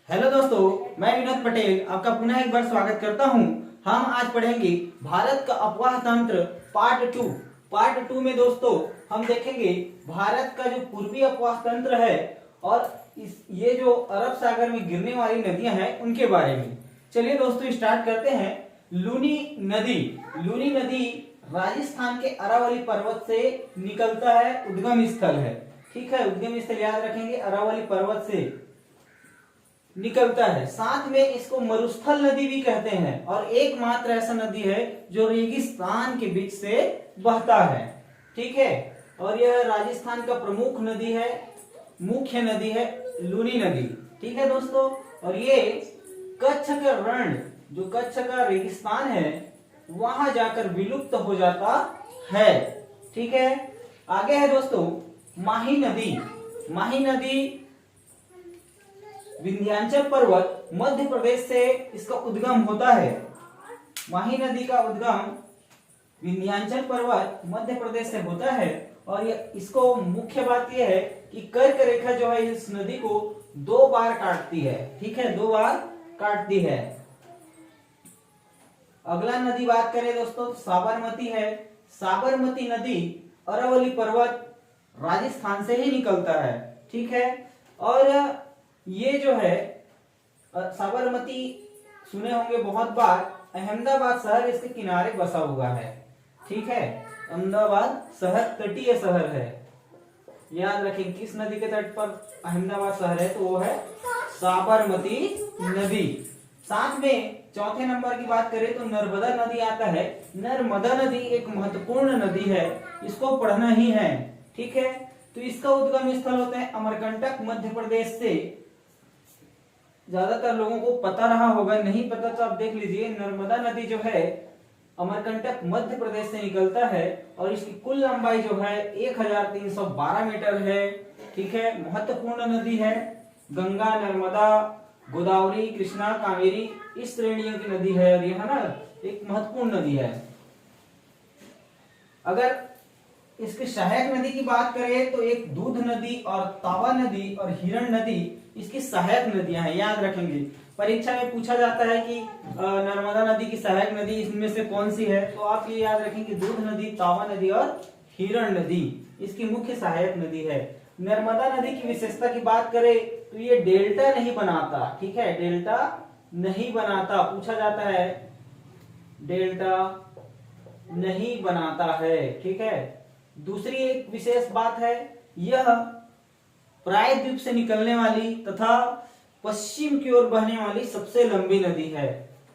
Hello दोस्तों, मैं विनोद पटेल आपका पुनः एक बार स्वागत करता हूं। हम आज पढ़ेंगे भारत का अफवाह तंत्र पार्ट टू में दोस्तों हम देखेंगे भारत का जो पूर्वी अफवाह तंत्र है और ये जो अरब सागर में गिरने वाली नदियां हैं उनके बारे में। चलिए दोस्तों स्टार्ट करते हैं। लूनी नदी राजस्थान के अरावली पर्वत से निकलता है, उद्गम स्थल है। ठीक है, उद्गम स्थल याद रखेंगे, अरावली पर्वत से निकलता है। साथ में इसको मरुस्थल नदी भी कहते हैं और एकमात्र ऐसा नदी है जो रेगिस्तान के बीच से बहता है। ठीक है, और यह राजस्थान का प्रमुख नदी है, मुख्य नदी है लूनी नदी। ठीक है दोस्तों, और ये कच्छ का रण, जो कच्छ का रेगिस्तान है, वहां जाकर विलुप्त हो जाता है। ठीक है, आगे है दोस्तों माही नदी विंध्याचल पर्वत मध्य प्रदेश से इसका उद्गम होता है। माही नदी का उद्गम विंध्याचल पर्वत मध्य प्रदेश से होता है और इसको मुख्य बात यह है कि कर्क रेखा जो है इस नदी को 2 बार काटती है। ठीक है, 2 बार काटती है। अगला नदी बात करें दोस्तों, साबरमती है। साबरमती नदी अरावली पर्वत राजस्थान से ही निकलता है। ठीक है, और ये जो है साबरमती सुने होंगे बहुत बार, अहमदाबाद शहर इसके किनारे बसा हुआ है। ठीक है, अहमदाबाद शहर तटीय शहर है। याद रखें किस नदी के तट पर अहमदाबाद शहर है, तो वो है साबरमती नदी। साथ में चौथे नंबर की बात करें तो नर्मदा नदी आता है। नर्मदा नदी एक महत्वपूर्ण नदी है, इसको पढ़ना ही है। ठीक है, तो इसका उद्गम स्थल होता है अमरकंटक मध्य प्रदेश से। ज्यादातर लोगों को पता रहा होगा, नहीं पता तो आप देख लीजिए। नर्मदा नदी जो है अमरकंटक मध्य प्रदेश से निकलता है और इसकी कुल लंबाई जो है 1312 मीटर है। ठीक है, महत्वपूर्ण नदी है। गंगा, नर्मदा, गोदावरी, कृष्णा, कावेरी इस श्रेणियों की नदी है और यह ना एक महत्वपूर्ण नदी है। अगर इसकी सहायक नदी की बात करें तो एक दूध नदी और तावा नदी और हिरण नदी इसकी सहायक नदियां हैं। याद रखेंगे, परीक्षा में पूछा जाता है कि नर्मदा नदी की सहायक नदी इसमें से कौन सी है, तो आप ये याद रखेंगे दूध नदी, तावा नदी और हिरण नदी इसकी मुख्य सहायक नदी है। नर्मदा नदी की विशेषता की बात करें तो ये डेल्टा नहीं बनाता। ठीक है, डेल्टा नहीं बनाता, पूछा जाता है, डेल्टा नहीं बनाता है। ठीक है, दूसरी एक विशेष बात है, यह प्रायद्वीप से निकलने वाली तथा पश्चिम की ओर बहने वाली सबसे लंबी नदी है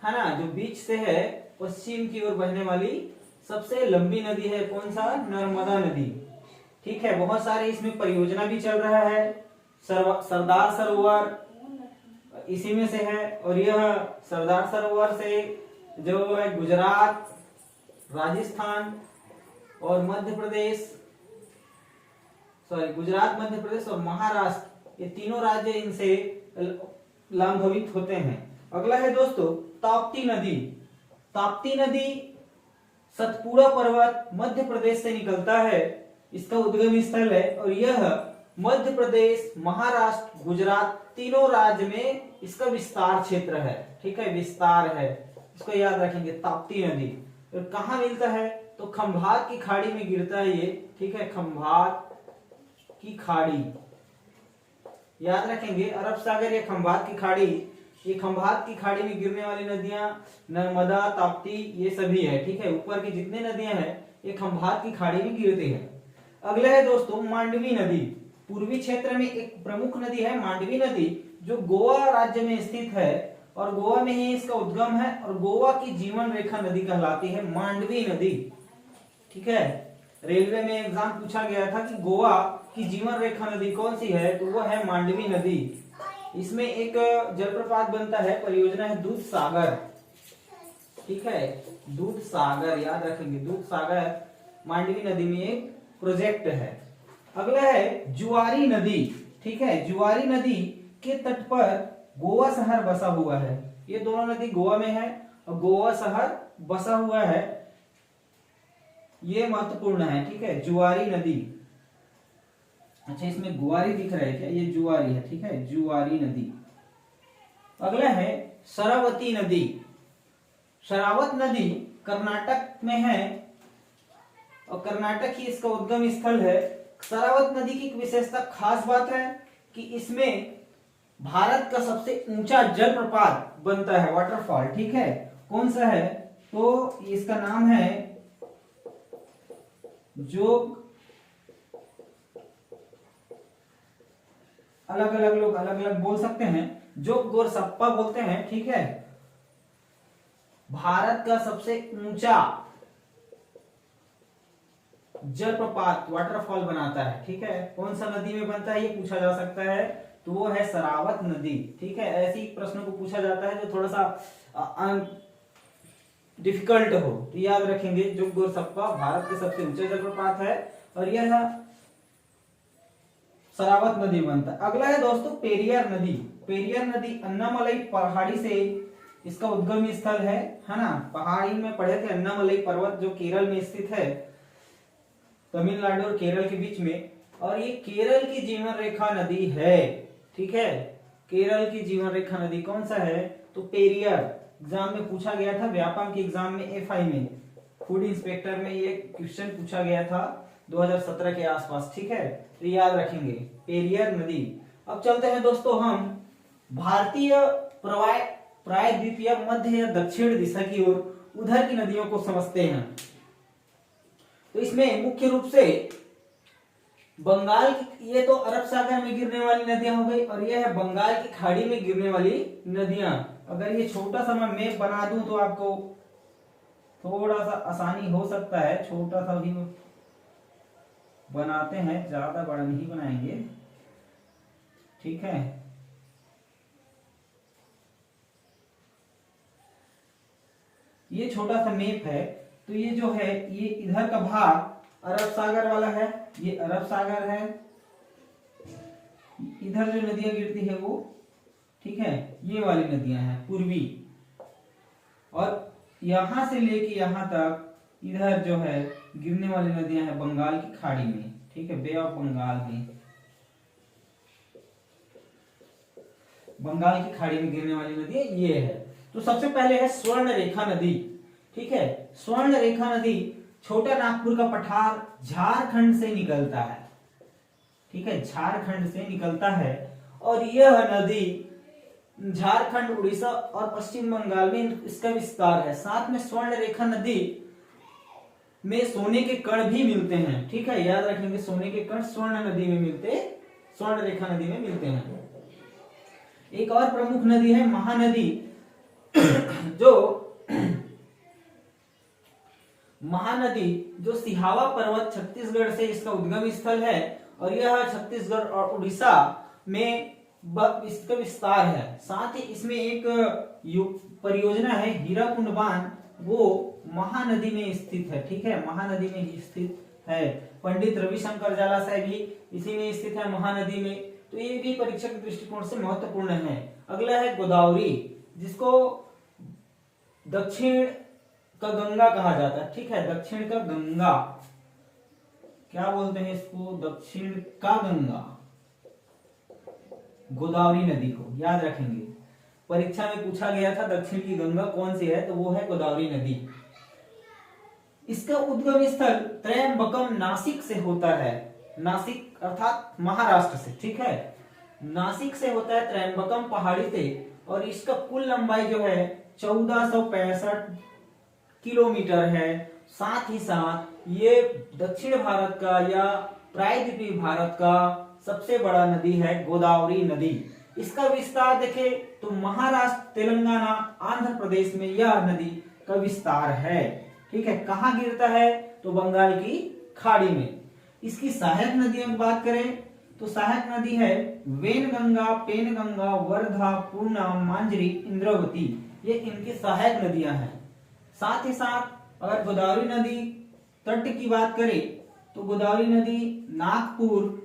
ना। जो बीच से है पश्चिम की ओर बहने वाली सबसे लंबी नदी है कौन सा? नर्मदा नदी। ठीक है, बहुत सारे इसमें परियोजना भी चल रहा है। सरदार सरोवर इसी में से है और यह सरदार सरोवर से जो है गुजरात, राजस्थान और मध्य प्रदेश, गुजरात, मध्य प्रदेश और महाराष्ट्र, ये तीनों राज्य इनसे लाभान्वित होते हैं। अगला है दोस्तों ताप्ती नदी सतपुड़ा पर्वत मध्य प्रदेश से निकलता है, इसका उद्गम स्थल है और यह मध्य प्रदेश, महाराष्ट्र, गुजरात तीनों राज्य में इसका विस्तार क्षेत्र है। ठीक है, विस्तार है, इसको याद रखेंगे। ताप्ती नदी तो कहाँ मिलता है? तो खंभात की खाड़ी में गिरता है ये। ठीक है, खंभात की खाड़ी याद रखेंगे, अरब सागर या खंभात की खाड़ी, ये खंभात की खाड़ी में गिरने वाली नदियां नर्मदा, ताप्ती ये सभी है। ठीक है, ऊपर की जितने नदियां हैं ये खंभात की खाड़ी में गिरती है। अगला है दोस्तों मांडवी नदी। पूर्वी क्षेत्र में एक प्रमुख नदी है मांडवी नदी, जो गोवा राज्य में स्थित है और गोवा में ही इसका उद्गम है और गोवा की जीवन रेखा नदी कहलाती है मांडवी नदी। ठीक है, रेलवे में एग्जाम पूछा गया था कि गोवा की जीवन रेखा नदी कौन सी है, तो वो है मांडवी नदी। इसमें एक जलप्रपात बनता है, परियोजना है दूध सागर। ठीक है, दूध सागर याद रखेंगे, दूध सागर मांडवी नदी में एक प्रोजेक्ट है। अगला है जुआरी नदी। ठीक है, जुआरी नदी के तट पर गोवा शहर बसा हुआ है। ये दोनों नदी गोवा में है और गोवा शहर बसा हुआ है, ये महत्वपूर्ण है। ठीक है, जुआरी नदी। अच्छा, इसमें गुआरी दिख रहा है क्या? ये जुआरी है। ठीक है, जुआरी नदी। अगला है शरावती नदी। शरावत नदी कर्नाटक में है और कर्नाटक ही इसका उद्गम स्थल है। शरावत नदी की एक विशेषता खास बात है कि इसमें भारत का सबसे ऊंचा जलप्रपात बनता है, वाटरफॉल, ठीक है। कौन सा है? तो इसका नाम है जोग, अलग अलग लोग अलग अलग बोल सकते हैं, जोग गोरसप्पा बोलते हैं, ठीक है। भारत का सबसे ऊंचा जलप्रपात, वाटरफॉल बनाता है, ठीक है। कौन सा नदी में बनता है ये पूछा जा सकता है, तो वो है शरावत नदी, ठीक है। ऐसे ही प्रश्नों को पूछा जाता है जो थोड़ा सा डिफिकल्ट हो, तो याद रखेंगे। जोग गोरसप्पा भारत के सबसे ऊंचे जलप्रपात है और यह शरावत नदी बनता है। अगला है दोस्तों पेरियार नदी। पेरियार नदी अन्नामलई पहाड़ी से इसका उद्गम स्थल है ना। पहाड़ी में पढ़े थे, अन्नामलई पर्वत जो केरल में स्थित है, तमिलनाडु और केरल के बीच में, और ये केरल की जीवन रेखा नदी है, ठीक है। केरल की जीवन रेखा नदी कौन सा है? तो पेरियार। एग्जाम में पूछा गया था, व्यापम के एग्जाम में एफआई में, फूड इंस्पेक्टर में ये क्वेश्चन पूछा गया था 2017 के आसपास, ठीक है। तो याद रखेंगे पेरियार नदी। अब चलते हैं दोस्तों हम भारतीय प्रायद्वीपीय मध्य या दक्षिण दिशा की ओर, उधर की नदियों को समझते हैं। तो इसमें मुख्य रूप से बंगाल की, ये तो अरब सागर में गिरने वाली नदियां हो गई, और ये है बंगाल की खाड़ी में गिरने वाली नदियां। अगर ये छोटा सा मैं मैप बना दूं तो आपको थोड़ा सा आसानी हो सकता है, छोटा सा भी बनाते हैं, ज्यादा बड़ा नहीं बनाएंगे, ठीक है। ये छोटा सा मैप है, तो ये जो है ये इधर का भाग अरब सागर वाला है, ये अरब सागर है, इधर जो नदियां गिरती है वो, ठीक है, ये वाली नदियां हैं पूर्वी, और यहां से लेके यहां तक इधर जो है गिरने वाली नदियां हैं बंगाल की खाड़ी में, ठीक है, बे ऑफ बंगाल में, बंगाल की खाड़ी में गिरने वाली नदी ये है। तो सबसे पहले है स्वर्ण रेखा नदी, ठीक है। स्वर्ण रेखा नदी छोटा नागपुर का पठार झारखंड से निकलता है, ठीक है, झारखंड से निकलता है, और यह नदी झारखंड, उड़ीसा और पश्चिम बंगाल में इसका विस्तार है। साथ में स्वर्ण रेखा नदी में सोने के कण भी मिलते हैं, ठीक है, याद रखेंगे, सोने के कण स्वर्ण नदी में मिलते, स्वर्ण रेखा नदी में मिलते हैं। एक और प्रमुख नदी है महानदी, जो सिहावा पर्वत छत्तीसगढ़ से इसका उद्गम स्थल है, और यह छत्तीसगढ़ और उड़ीसा में इसका विस्तार है। साथ ही इसमें एक परियोजना है हीराकुंड बांध, वो महानदी में स्थित है, ठीक है, महानदी में ही स्थित है। पंडित रविशंकर जलाशय भी इसी में स्थित है, महानदी में। तो ये भी परीक्षा के दृष्टिकोण से महत्वपूर्ण है। अगला है गोदावरी, जिसको दक्षिण का गंगा कहा जाता है, ठीक है, दक्षिण का गंगा, क्या बोलते हैं इसको? दक्षिण का गंगा, गोदावरी नदी को याद रखेंगे। परीक्षा में पूछा गया था दक्षिण की गंगा कौन सी है, तो वो है गोदावरी नदी। इसका उद्गम स्थल त्रयंबकम नासिक से होता है, नासिक अर्थात महाराष्ट्र से, ठीक है, नासिक से होता है, त्रयंबकम पहाड़ी से, और इसका कुल लंबाई जो है 1465 किलोमीटर है। साथ ही साथ ये दक्षिण भारत का या प्रायद्वीपीय भारत का सबसे बड़ा नदी है गोदावरी नदी। इसका विस्तार देखें तो महाराष्ट्र, तेलंगाना, आंध्र प्रदेश में यह नदी का विस्तार है, ठीक है। कहाँ गिरता है? तो बंगाल की खाड़ी में। इसकी सहायक नदियों की बात करें तो सहायक नदी है वेनगंगा, पेनगंगा, वर्धा, पूर्णा, मांजरी, इंद्रावती, ये इनकी सहायक नदियां हैं। साथ ही साथ अगर गोदावरी नदी तट की बात करें तो गोदावरी नदी नागपुर,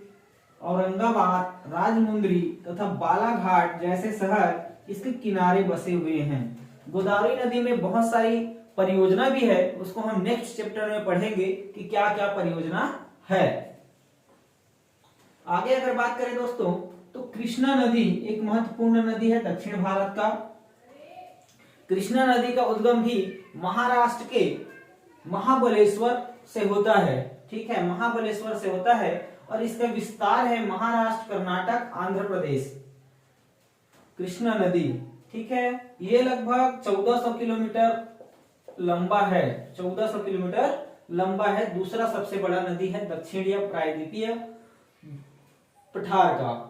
औरंगाबाद, राजमुंद्री तथा बालाघाट जैसे शहर इसके किनारे बसे हुए हैं। गोदावरी नदी में बहुत सारी परियोजना भी है, उसको हम नेक्स्ट चैप्टर में पढ़ेंगे कि क्या क्या परियोजना है। आगे अगर बात करें दोस्तों तो कृष्णा नदी एक महत्वपूर्ण नदी है दक्षिण भारत का। कृष्णा नदी का उद्गम भी महाराष्ट्र के महाबलेश्वर से होता है। ठीक है, महाबलेश्वर से होता है और इसका विस्तार है महाराष्ट्र, कर्नाटक, आंध्र प्रदेश। कृष्णा नदी, ठीक है, ये लगभग 1400 किलोमीटर लंबा है। 1400 किलोमीटर लंबा है। दूसरा सबसे बड़ा नदी है दक्षिण या प्रायद्वीपीय पठार का।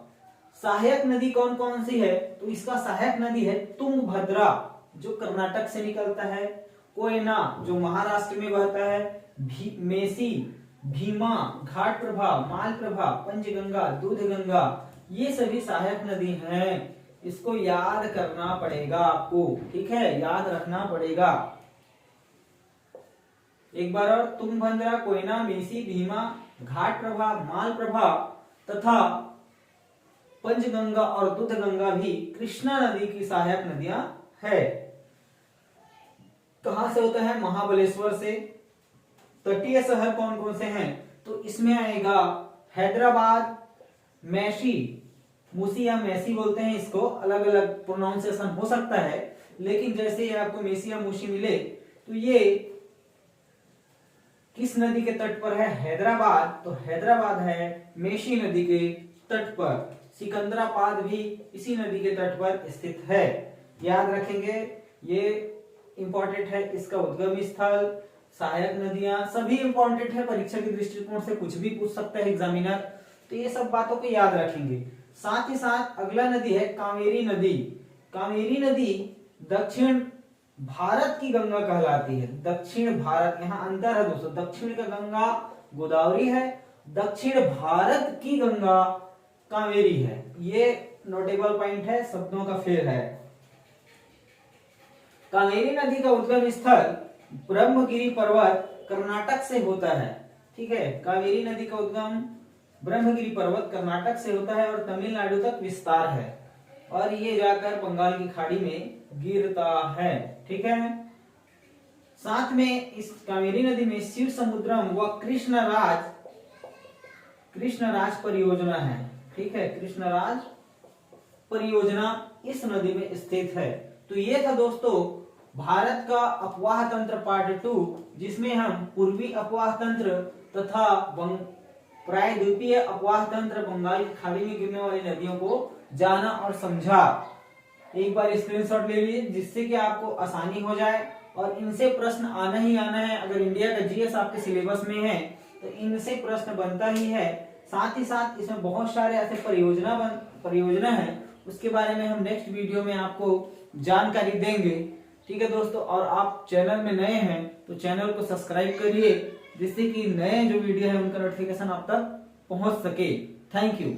सहायक नदी कौन कौन सी है? तो इसका सहायक नदी है तुंगभद्रा जो कर्नाटक से निकलता है, कोयना जो महाराष्ट्र में बहता है, मेसी, भीमा, घाटप्रभा, मालप्रभा, पंचगंगा, दूधगंगा, ये सभी सहायक नदी हैं। इसको याद करना पड़ेगा आपको, ठीक है, याद रखना पड़ेगा। एक बार और, तुंगभद्रा, कोयना, मेसी, भीमा, घाटप्रभा, मालप्रभा तथा पंचगंगा और दूधगंगा भी कृष्णा नदी की सहायक नदियां है। कहां से होता है? महाबलेश्वर से। तटीय शहर कौन कौन से हैं? तो इसमें आएगा हैदराबाद, मैसी, मूसी या मैसी बोलते हैं इसको, अलग अलग प्रोनाउंसिएशन हो सकता है, लेकिन जैसे ही आपको मेसी या मूसी मिले तो ये किस नदी के तट पर है? हैदराबाद। तो हैदराबाद है मेसी नदी के तट पर। सिकंदराबाद भी इसी नदी के तट पर स्थित है। याद रखेंगे, ये इंपॉर्टेंट है। इसका उद्गम स्थल, सहायक नदियां सभी इंपॉर्टेंट है। परीक्षा के दृष्टिकोण से कुछ भी पूछ सकता है एग्जामिनर, तो ये सब बातों को याद रखेंगे। साथ ही साथ अगला नदी है कावेरी नदी। कावेरी नदी दक्षिण भारत की गंगा कहलाती है। दक्षिण भारत, यहाँ अंतर है दोस्तों, दक्षिण का गंगा गोदावरी है, दक्षिण भारत की गंगा कावेरी है। ये नोटेबल पॉइंट है, शब्दों का फेर है। कावेरी नदी का उद्गम स्थल ब्रह्मगिरी पर्वत कर्नाटक से होता है। ठीक है, कावेरी नदी का उद्गम ब्रह्मगिरी पर्वत कर्नाटक से होता है और तमिलनाडु तक विस्तार है और ये जाकर बंगाल की खाड़ी में गिरता है। ठीक है, साथ में इस कावेरी नदी में शिव समुद्रम व कृष्णराज परियोजना है। ठीक है, कृष्णराज परियोजना इस नदी में स्थित है। तो ये था दोस्तों भारत का अपवाह तंत्र पार्ट 2, जिसमें हम पूर्वी अपवाह तंत्र तथा प्रायद्वीपीय अपवाह तंत्र बंगाल की खाड़ी में गिरने वाली नदियों को जाना और समझा। एक बार स्क्रीनशॉट ले लीजिए जिससे कि आपको आसानी हो जाए और इनसे प्रश्न आना ही आना है। अगर इंडिया का जीएस आपके सिलेबस में है तो इनसे प्रश्न बनता ही है। साथ ही साथ इसमें बहुत सारे ऐसे परियोजना है, उसके बारे में हम नेक्स्ट वीडियो में आपको जानकारी देंगे। ठीक है दोस्तों, और आप चैनल में नए हैं तो चैनल को सब्सक्राइब करिए जिससे कि नए जो वीडियो है उनका नोटिफिकेशन आप तक पहुंच सके। Thank you.